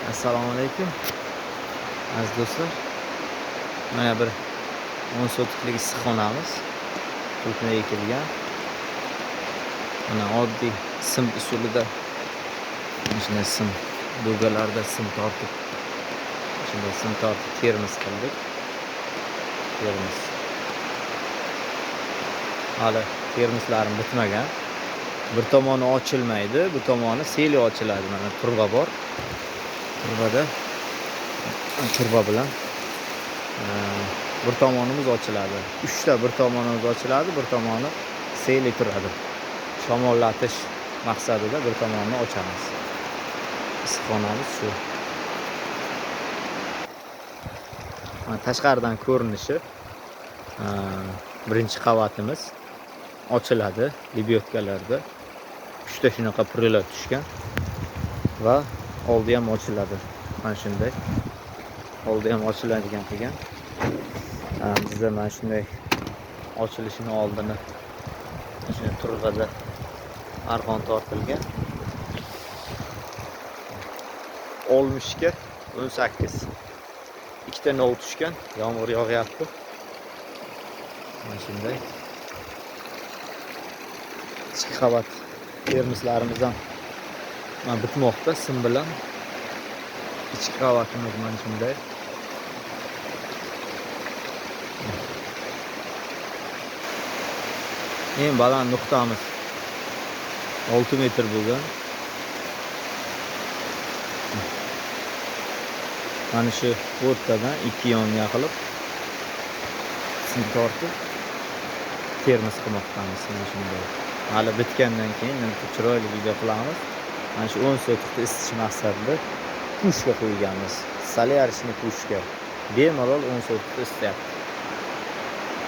Assalomu alaykum aziz do'stlar. Mana bir 10 sotiklik issiqxonamiz to'kma ekilgan. Mana oddiy sim usulida shunday sim do'galarda sim tortib termiz qildik. Termiz. Hali termizlarim bitmagan. Bir tomoni ochilmaydi, bu tomoni seli ochiladi. Mana turba bor. Turba bilan bir tomonimiz ochiladi. 3 ta bir tomonimiz ochiladi, bir tomoni seli turadi. Shamollatish maqsadida bir tomonni ochamiz. Issiqxonamiz shu. Tashqaridan ko'rinishi birinchi qavatimiz ochiladi. Libyotkalarda 3 ta shunaqa prilot tushgan va oldi ham ochiladi. Mana shunday. Oldi ham ochiladigan qilgan. Bizda mana shunday ochilishini oldini shunday turg'ada arqon tortilgan. 60 ga 18. 2 ta nol tushgan. Yomg'ir yog'yapti. Mana shunday. Ichki qavat termizlarimiz ham bitmoqda sim bilan. İçki qavatimiz mana shunday. Eng baland nuqtamiz 6 metr bo'lgan. Mana shu o'rtadan 2 yonga qilib sim tortib termiz qilmoqdamiz. Mana shunday. Hali bitgandan keyin chiroyli video qilamiz. Mana shu 10 sotikni isitish maqsadida pushka qo'yganmiz. Solyarishni pushka. Bemalol 10 sotikni isityapti.